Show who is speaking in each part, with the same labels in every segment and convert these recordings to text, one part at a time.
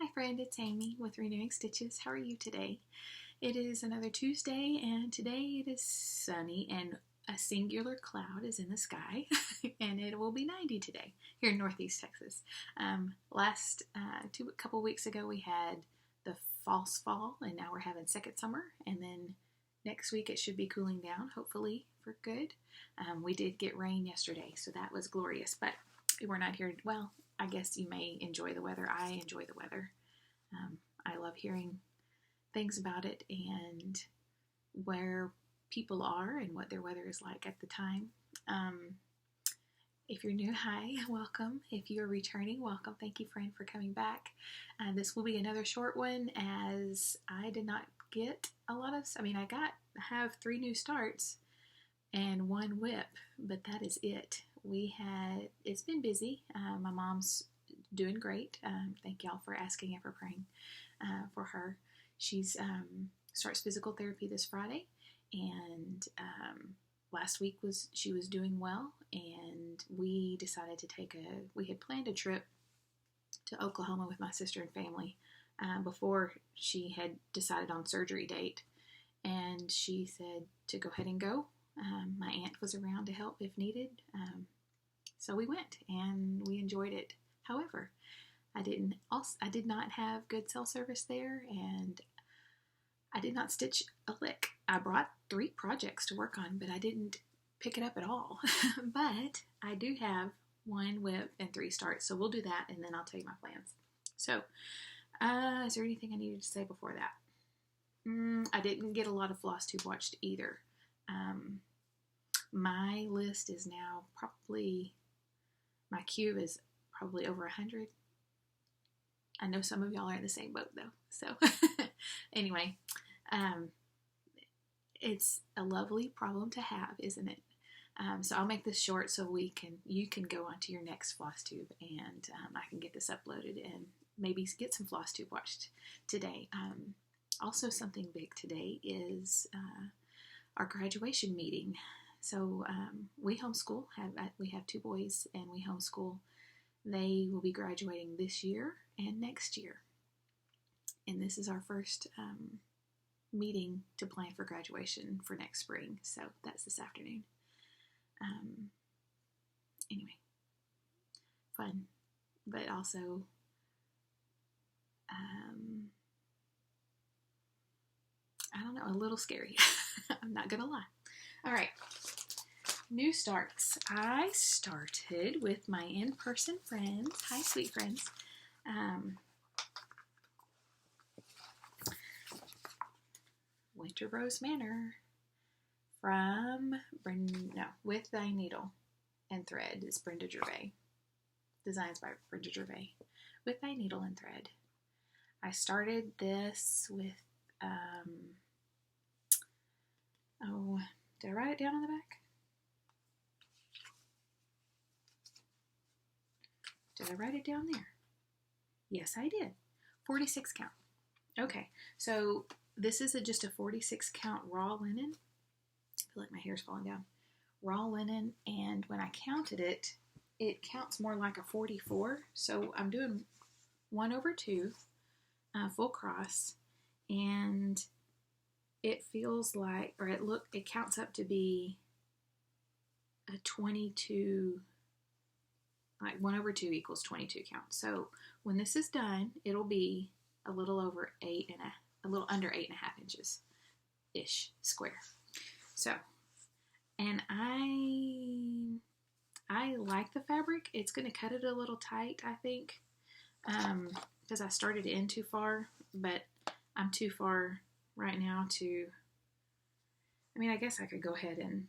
Speaker 1: Hi friend, it's Amy with Renewing Stitches. How are you today? It is another Tuesday and today it is sunny and a singular cloud is in the sky and it will be 90 today here in Northeast Texas. Couple weeks ago we had the false fall and now we're having second summer, and then next week it should be cooling down, hopefully for good. We did get rain yesterday, so that was glorious, but we're not here. Well, I guess you may enjoy the weather. I enjoy the weather. I love hearing things about it and where people are and what their weather is like at the time. If you're new, hi, welcome. If you're returning, welcome. Thank you, friend, for coming back. This will be another short one as I did not get a lot of, I have 3 new starts and 1 whip, but that is it. It's been busy. My mom's doing great. Thank y'all for asking and for praying for her. She's starts physical therapy this Friday, and last week she was doing well, and we decided to we had planned a trip to Oklahoma with my sister and family before she had decided on surgery date, and she said to go ahead and go. My aunt was around to help if needed, so we went and we enjoyed it. However, I did not have good cell service there, and I did not stitch a lick. I brought 3 projects to work on, but I didn't pick it up at all. But I do have 1 whip and 3 starts, so we'll do that, and then I'll tell you my plans. So, is there anything I needed to say before that? I didn't get a lot of Flosstube watched either. My list is now my queue is probably over 100. I know some of y'all are in the same boat though. So anyway, it's a lovely problem to have, isn't it? So I'll make this short so you can go on to your next Flosstube, and I can get this uploaded and maybe get some Flosstube watched today. Also, something big today is our graduation meeting. So we homeschool. We have 2 boys, and we homeschool. They will be graduating this year and next year. And this is our first meeting to plan for graduation for next spring. So that's this afternoon. Anyway, fun, but also I don't know, a little scary. I'm not gonna lie. All right. New starts. I started with my in-person friends. Hi, sweet friends. Winter Rose Manor with Thy Needle and Thread is Brenda Gervais. Designs by Brenda Gervais. With Thy Needle and Thread. I started this with, did I write it down on the back? Did I write it down there? Yes, I did. 46 count. Okay, so this is just a 46 count raw linen. I feel like my hair's falling down. Raw linen, and when I counted it, it counts more like a 44. So I'm doing 1/2 full cross, and it feels like, it counts up to be a 22. Like 1/2 equals 22 count. So when this is done, it'll be a little under 8.5 inches ish square. So, and I like the fabric. It's going to cut it a little tight, I think, because I started in too far, but I'm too far right now I guess I could go ahead and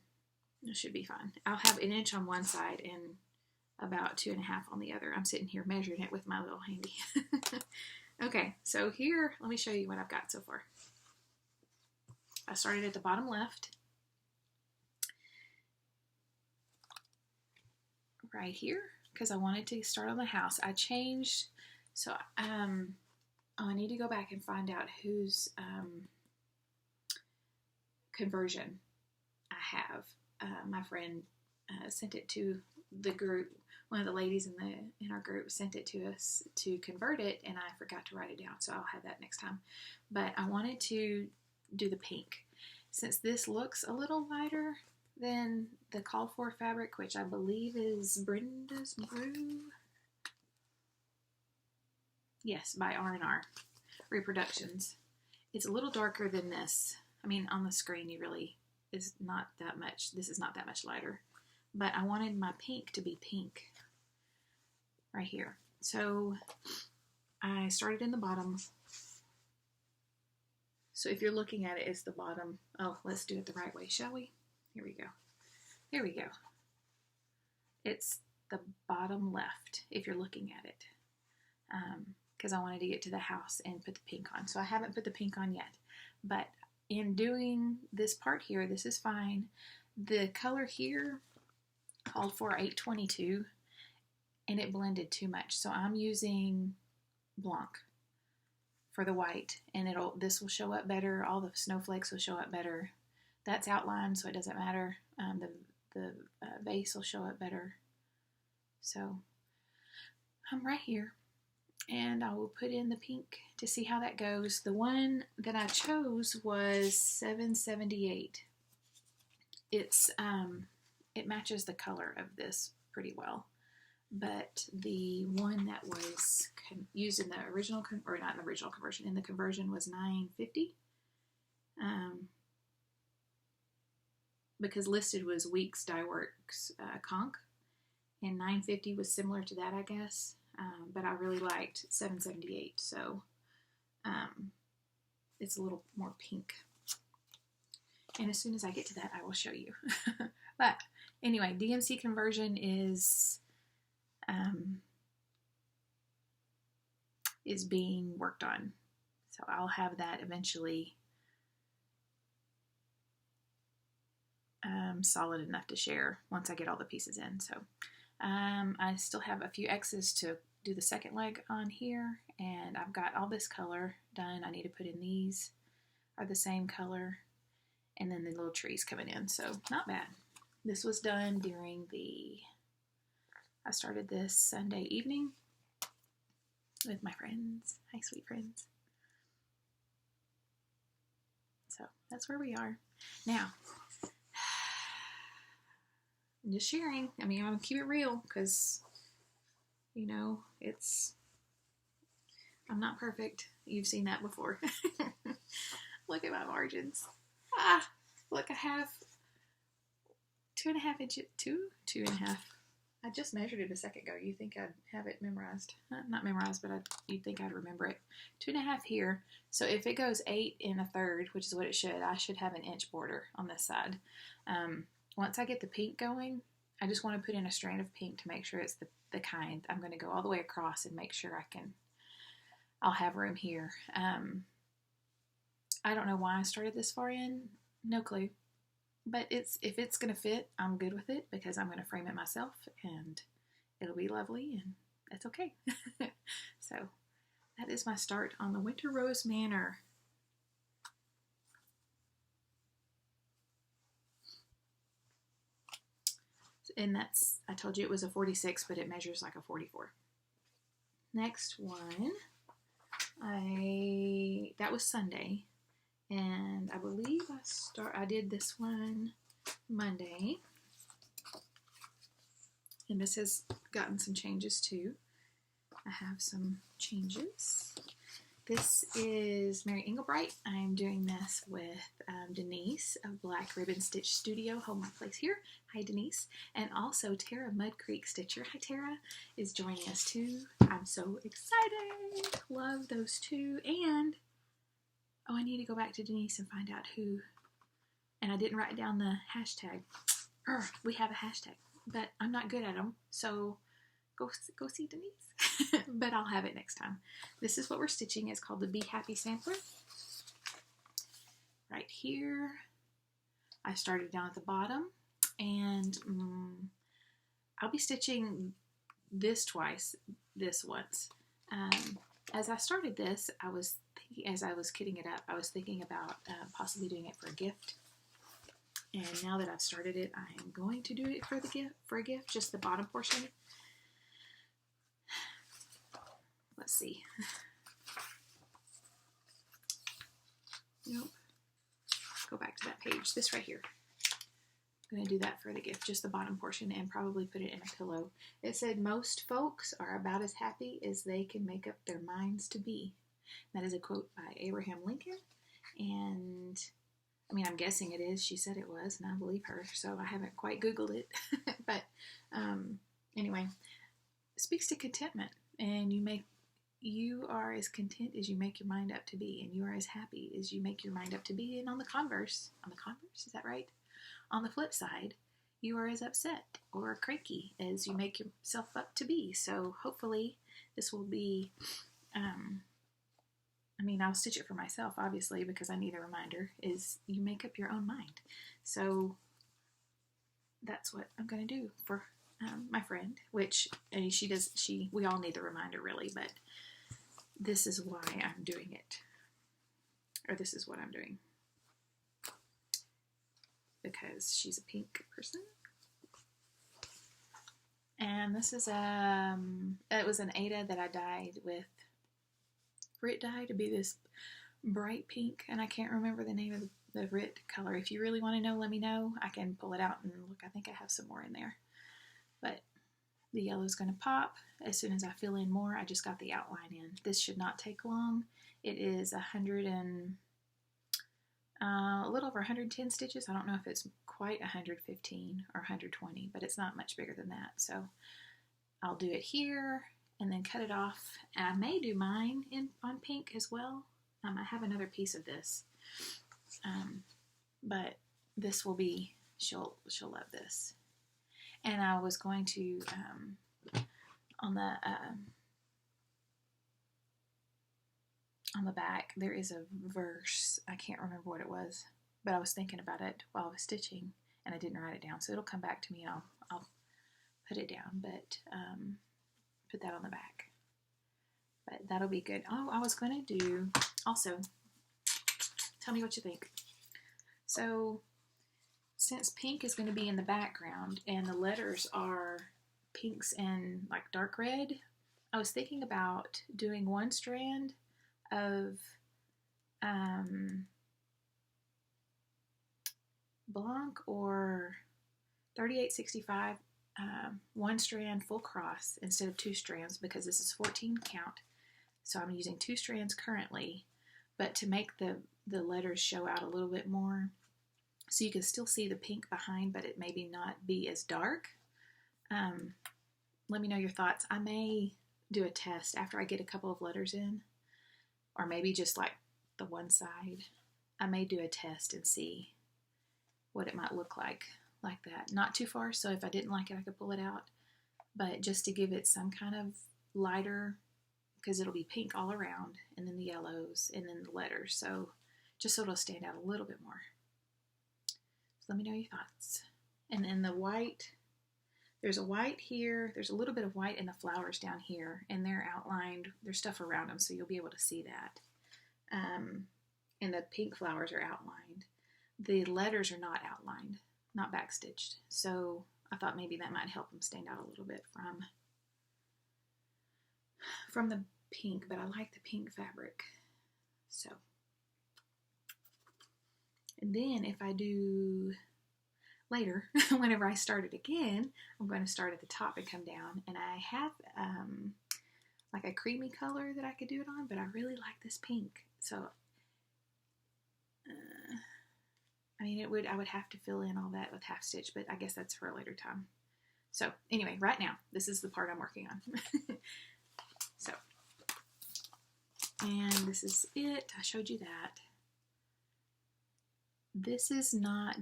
Speaker 1: it should be fine. I'll have 1 inch on one side and about 2.5 on the other. I'm sitting here measuring it with my little handy. Okay, so here, let me show you what I've got so far. I started at the bottom left, right here, because I wanted to start on the house. I changed, so I need to go back and find out whose conversion I have. My friend sent it to the group, one of the ladies in our group sent it to us to convert it, and I forgot to write it down, so I'll have that next time. But I wanted to do the pink. Since this looks a little lighter than the called for fabric, which I believe is Brenda's Brew. Yes, by R&R Reproductions. It's a little darker than this. I mean, on the screen, you really is not that much. This is not that much lighter. But I wanted my pink to be pink right here. So I started in the bottom. So if you're looking at it, it's the bottom. Oh, let's do it the right way, shall we? Here we go. Here we go. It's the bottom left if you're looking at it. Because I wanted to get to the house and put the pink on. So I haven't put the pink on yet. But in doing this part here, this is fine. The color here called for 822 and it blended too much. So I'm using Blanc for the white, and this will show up better. All the snowflakes will show up better. That's outlined, so it doesn't matter. The base will show up better. So I'm right here, and I will put in the pink to see how that goes. The one that I chose was 778. It matches the color of this pretty well. But the one that was used in the original, or not in the original conversion, in the conversion was 950. Because listed was Weeks Dye Works conch, and 950 was similar to that, I guess. But I really liked 778, so it's a little more pink. And as soon as I get to that, I will show you. But anyway, DMC conversion is being worked on. So I'll have that eventually solid enough to share once I get all the pieces in. So I still have a few X's to do the second leg on here, and I've got all this color done. I need to put in these are the same color, and then the little trees coming in, so not bad. This was done during I started this Sunday evening with my friends. Hi, sweet friends. So that's where we are. Now, I'm just sharing. I mean, I'm going to keep it real because, you know, I'm not perfect. You've seen that before. Look at my margins. Look, I have 2.5 inches, 2.5. I just measured it a second ago. You think I'd have it memorized. Not memorized, but you'd think I'd remember it. 2.5 here. So if it goes 8 1/3, which is what it should, I should have an inch border on this side. Once I get the pink going, I just want to put in a strand of pink to make sure it's the kind. I'm going to go all the way across and make sure I'll have room here. I don't know why I started this far in. No clue. But if it's going to fit, I'm good with it because I'm going to frame it myself and it'll be lovely and that's okay. So that is my start on the Winter Rose Manor. And I told you it was a 46, but it measures like a 44. Next one, that was Sunday. And I believe I did this one Monday. And this has gotten some changes too. I have some changes. This is Mary Engelbreit. I'm doing this with Denise of Black Ribbon Stitch Studio. Hold my place here. Hi, Denise. And also Tara Mud Creek Stitcher. Hi, Tara is joining us too. I'm so excited. Love those two. And I need to go back to Denise and find out who. And I didn't write down the hashtag. We have a hashtag, but I'm not good at them. So go see Denise. But I'll have it next time. This is what we're stitching. It's called the Be Happy Sampler. Right here. I started down at the bottom. And I'll be stitching this twice, this once. As I started this, as I was kitting it up, I was thinking about possibly doing it for a gift. And now that I've started it, I am going to do it for a gift, just the bottom portion. let's see. Nope. Go back to that page. This right here. I'm going to do that for the gift, just the bottom portion, and probably put it in a pillow. It said, most folks are about as happy as they can make up their minds to be. That is a quote by Abraham Lincoln, and I mean, I'm guessing it is. She said it was, and I believe her, so I haven't quite Googled it. But anyway, speaks to contentment, and you are as content as you make your mind up to be, and you are as happy as you make your mind up to be. And on the converse, is that right? On the flip side, you are as upset or cranky as you make yourself up to be. So hopefully this will be, I'll stitch it for myself, obviously, because I need a reminder, is you make up your own mind. So that's what I'm going to do for my friend, which we all need the reminder, really, but this is why I'm doing it. Or this is what I'm doing. Because she's a pink person. And this is it was an Ada that I dyed with Rit dye to be this bright pink, and I can't remember the name of the Rit color. If you really want to know, let me know. I can pull it out and look. I think I have some more in there. But the yellow is going to pop as soon as I fill in more. I just got the outline in. This should not take long. It is a little over 110 stitches. I don't know if it's quite 115 or 120, but it's not much bigger than that. So I'll do it here and then cut it off. And I may do mine on pink as well. I have another piece of this, but this will be, she'll love this. And I was going to, on the back, there is a verse. I can't remember what it was, but I was thinking about it while I was stitching, and I didn't write it down. So it'll come back to me, and I'll put it down, but put that on the back. But that'll be good. Oh, I was going to do, also, tell me what you think. So, since pink is going to be in the background, and the letters are pinks and like dark red, I was thinking about doing one strand of Blanc or 3865, one strand full cross instead of two strands, because this is 14 count. So I'm using two strands currently, but to make the letters show out a little bit more, so you can still see the pink behind, but it maybe not be as dark. Let me know your thoughts. I may do a test after I get a couple of letters in, or maybe just like the one side. I may do a test and see what it might look like that. Not too far, so if I didn't like it, I could pull it out. But just to give it some kind of lighter, because it'll be pink all around, and then the yellows, and then the letters. So just so it'll stand out a little bit more. So let me know your thoughts. And then the white, there's a white here, there's a little bit of white in the flowers down here, and they're outlined, there's stuff around them, so you'll be able to see that. And the pink flowers are outlined. The letters are not outlined, not backstitched, so I thought maybe that might help them stand out a little bit from the pink, but I like the pink fabric. So, and then if I do later, whenever I start it again, I'm going to start at the top and come down, and I have like a creamy color that I could do it on, but I really like this pink, so I would have to fill in all that with half stitch, but I guess that's for a later time. So anyway, right now, this is the part I'm working on. So, and this is it. I showed you that. This does not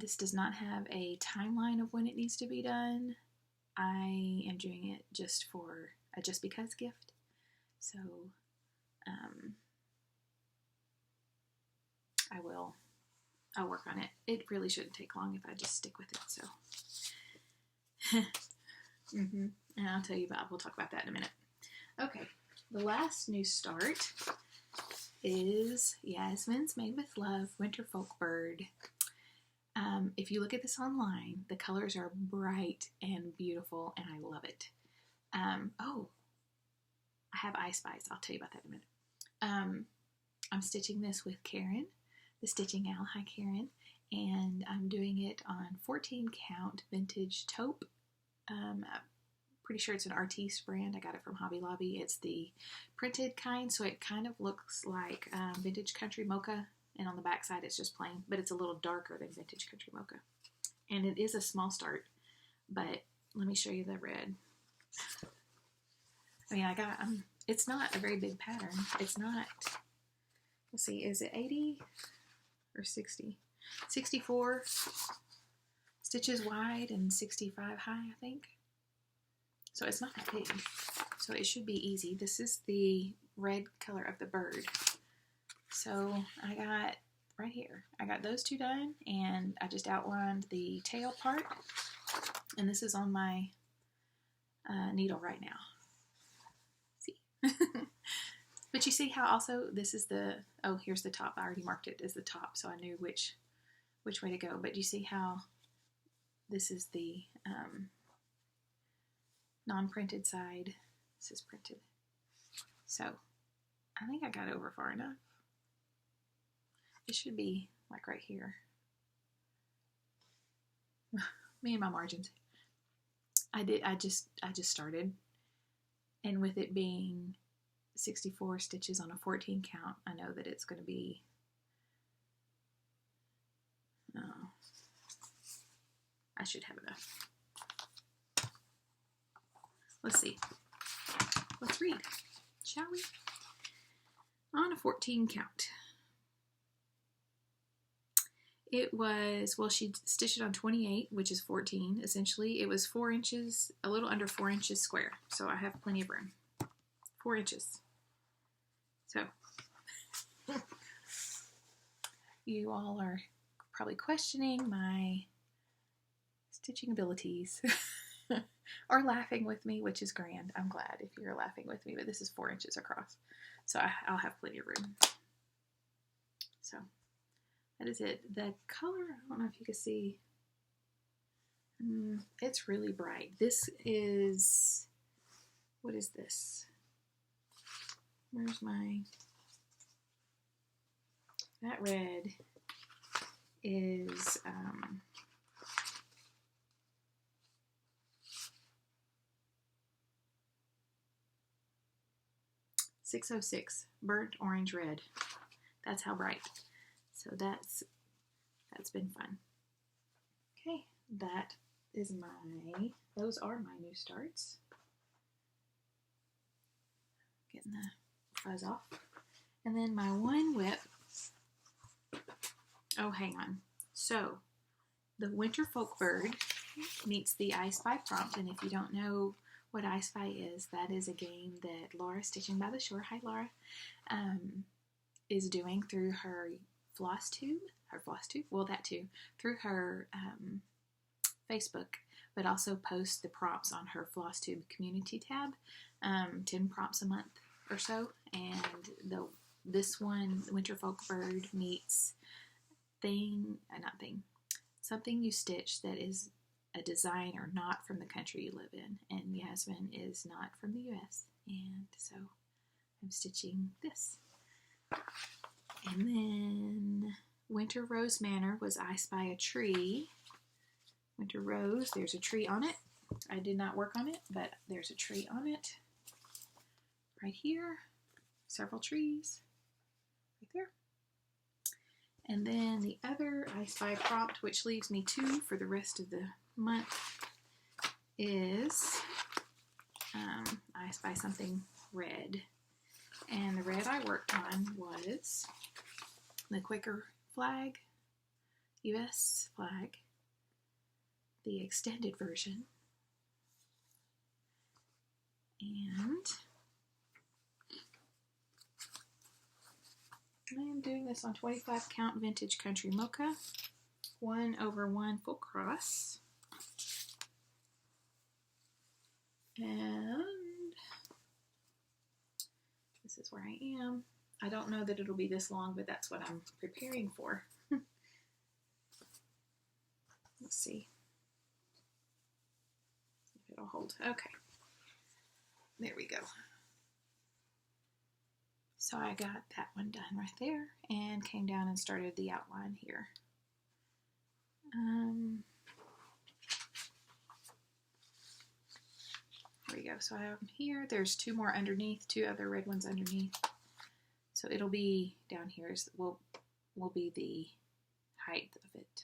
Speaker 1: have a timeline of when it needs to be done. I am doing it just for a just because gift. So, I'll work on it. It really shouldn't take long if I just stick with it, so. And I'll tell you we'll talk about that in a minute. Okay, the last new start is Yasmin's Made with Love Winter Folk Bird. If you look at this online, the colors are bright and beautiful, and I love it. Oh, I have I Spies. I'll tell you about that in a minute. I'm stitching this with Karen, the Stitching Owl. Hi, Karen. And I'm doing it on 14 count vintage taupe. I'm pretty sure it's an Artiste brand. I got it from Hobby Lobby. It's the printed kind, so it kind of looks like vintage country mocha. And on the back side, it's just plain, but it's a little darker than vintage country mocha. And it is a small start, but let me show you the red. I mean, it's not a very big pattern. It's not, let's see, is it 80 or 60? 64 stitches wide and 65 high, I think. So it's not that big. So it should be easy. This is the red color of the bird. So I got right here, I got those two done, and I just outlined the tail part. And this is on my needle right now. See? But you see how also this is the, oh, here's the top. I already marked it as the top, so I knew which way to go. But you see how this is the non-printed side. This is printed. So I think I got it over far enough. It should be like right here. Me and my margins. I just started, and with it being 64 stitches on a 14 count, I know that it's going to be, I should have enough. Let's see. Let's read, shall we? On a 14 count. It was, well, she stitched it on 28, which is 14, essentially. It was 4 inches, a little under 4 inches square. So I have plenty of room. 4 inches. So, you all are probably questioning my stitching abilities. Or laughing with me, which is grand. I'm glad if you're laughing with me, but this is 4 inches across. So I'll have plenty of room. So that is it. The color, I don't know if you can see. It's really bright. This is, what is this? Where's my, that red is, 606, burnt orange red. That's how bright. So that's been fun. Okay, that is those are my new starts. Getting the fuzz off. And then my one whip. Oh, hang on. So, the Winter Folk Bird meets the I Spy prompt, and if you don't know what I Spy is, that is a game that Laura, Stitching by the Shore, hi Laura, is doing through her Flosstube, well that too, through her Facebook, but also posts the prompts on her Flosstube community tab, 10 prompts a month or so, and this one, Winter Folk Bird, meets something you stitch that is a designer not from the country you live in, and Yasmin is not from the US, and so I'm stitching this. And then Winter Rose Manor was I Spy a Tree. Winter Rose, there's a tree on it. I did not work on it, but there's a tree on it. Right here, several trees, right there. And then the other I Spy prompt, which leaves me 2 for the rest of the month, is I Spy something red. And the red I worked on was the Quaker flag, US flag, the extended version, and I am doing this on 25 count vintage country mocha, 1/1 full cross, and this is where I am. I don't know that it'll be this long, but that's what I'm preparing for. Let's see if it'll hold. Okay, there we go. So I got that one done right there and came down and started the outline here. There we go. So I have here, there's two more underneath, two other red ones underneath. So it'll be down here will be the height of it.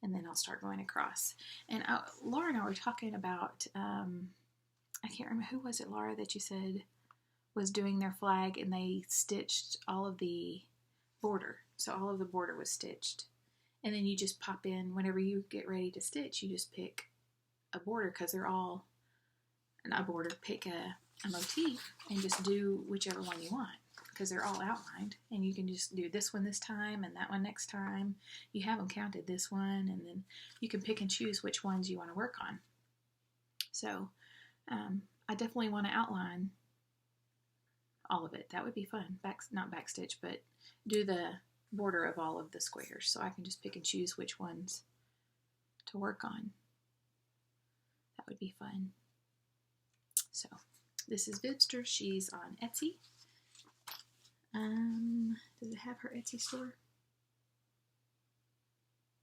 Speaker 1: And then I'll start going across. And Laura and I were talking about, I can't remember, who was it, Laura, that you said was doing their flag and they stitched all of the border. So all of the border was stitched. And then you just pop in, whenever you get ready to stitch, you just pick a border, because they're all, not a border, pick a motif and just do whichever one you want, because they're all outlined. And you can just do this one this time and that one next time. You have them counted, this one, and then you can pick and choose which ones you want to work on. So I definitely want to outline all of it. That would be fun. Not backstitch, but do the border of all of the squares, so I can just pick and choose which ones to work on. That would be fun. So this is Vivsters. She's on Etsy. Does it have her Etsy store?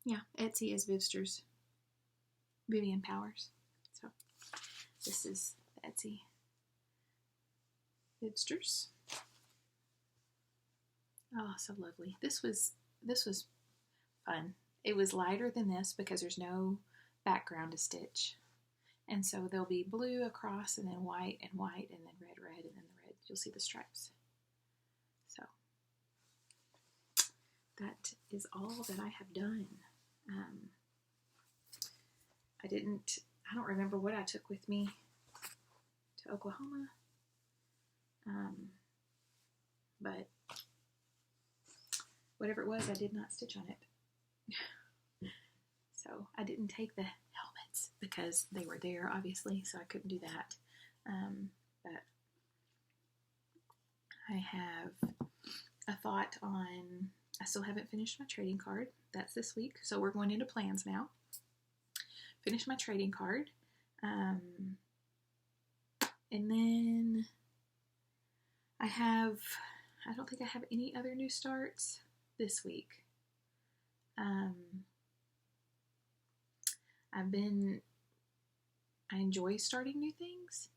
Speaker 1: Yeah, Etsy is Vivsters. Vivian Powers. So this is the Etsy Vivsters. Oh, so lovely. This was fun. It was lighter than this because there's no background to stitch. And so there'll be blue across, and then white, and then red, and then the red. You'll see the stripes. So that is all that I have done. I don't remember what I took with me to Oklahoma. But whatever it was, I did not stitch on it. So I didn't take the helmets because they were there, obviously, so I couldn't do that. But I have a thought on, I still haven't finished my trading card. That's this week. So we're going into plans now. Finish my trading card. And then I don't think I have any other new starts this week. I enjoy starting new things,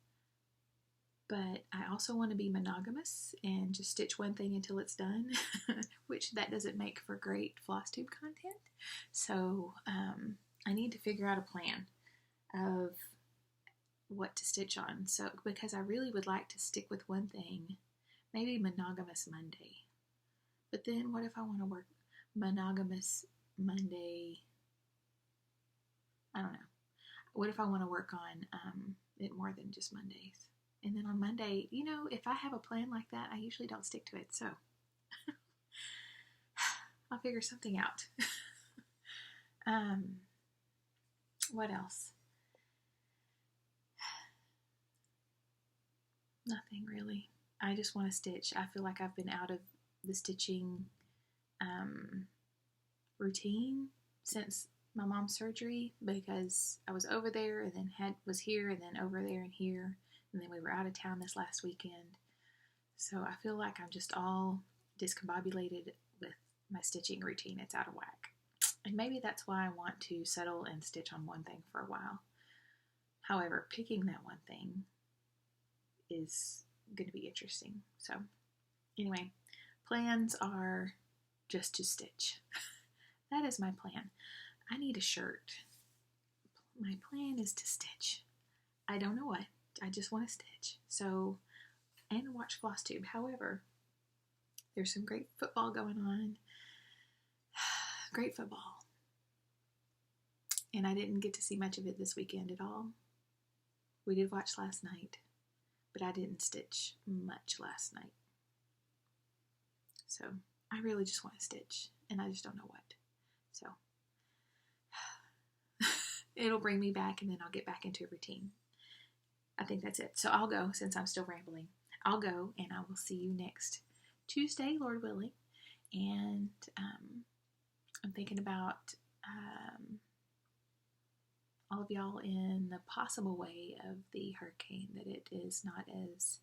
Speaker 1: but I also want to be monogamous and just stitch one thing until it's done, which that doesn't make for great Flosstube content. So I need to figure out a plan of what to stitch on. So because I really would like to stick with one thing, maybe monogamous Monday. But then what if I want to work monogamous Monday? I don't know. What if I want to work on it more than just Mondays? And then on Monday, if I have a plan like that, I usually don't stick to it. So I'll figure something out. What else? Nothing really. I just want to stitch. I feel like I've been out of the stitching routine since my mom's surgery, because I was over there and then was here and then over there and here, and then we were out of town this last weekend. So I feel like I'm just all discombobulated with my stitching routine. It's out of whack. And maybe that's why I want to settle and stitch on one thing for a while. However, picking that one thing is going to be interesting. So anyway, plans are just to stitch. That is my plan. I need a shirt. My plan is to stitch. I don't know what. I just want to stitch. So, and watch Flosstube. However, there's some great football going on. Great football. And I didn't get to see much of it this weekend at all. We did watch last night, but I didn't stitch much last night. So, I really just want to stitch, and I just don't know what. So, it'll bring me back, and then I'll get back into a routine. I think that's it. So I'll go, since I'm still rambling. I'll go, and I will see you next Tuesday, Lord willing. And I'm thinking about all of y'all in the possible way of the hurricane, that it is not as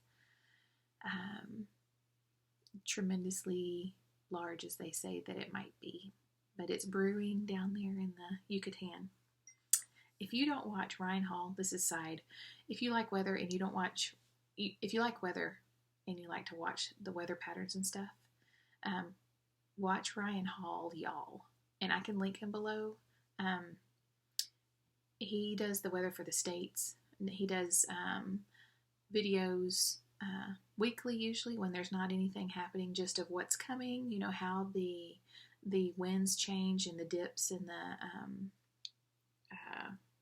Speaker 1: tremendously large as they say that it might be. But it's brewing down there in the Yucatan. If you don't watch Ryan Hall, this is side. If you like weather and you don't watch, if you like weather and you like to watch the weather patterns and stuff, watch Ryan Hall, y'all. And I can link him below. He does the weather for the states. He does videos weekly, usually, when there's not anything happening, just of what's coming. You know, how the winds change and the dips and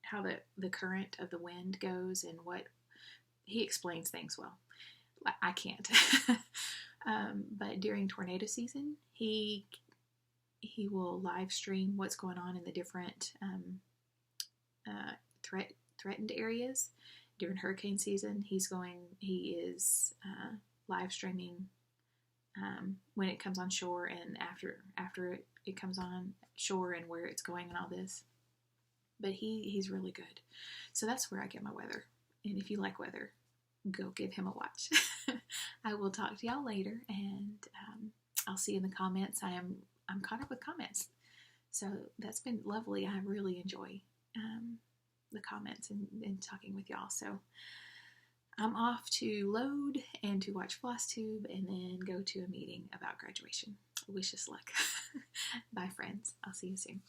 Speaker 1: how the current of the wind goes, and what he explains things well. I can't. But during tornado season, he will live stream what's going on in the different threatened areas. During hurricane season, he is live streaming when it comes on shore, and after it comes on shore, and where it's going and all this. But he's really good. So that's where I get my weather. And if you like weather, go give him a watch. I will talk to y'all later, and I'll see you in the comments. I'm caught up with comments. So that's been lovely. I really enjoy the comments and talking with y'all. So I'm off to load and to watch Flosstube, and then go to a meeting about graduation. Wish us luck. Bye, friends. I'll see you soon.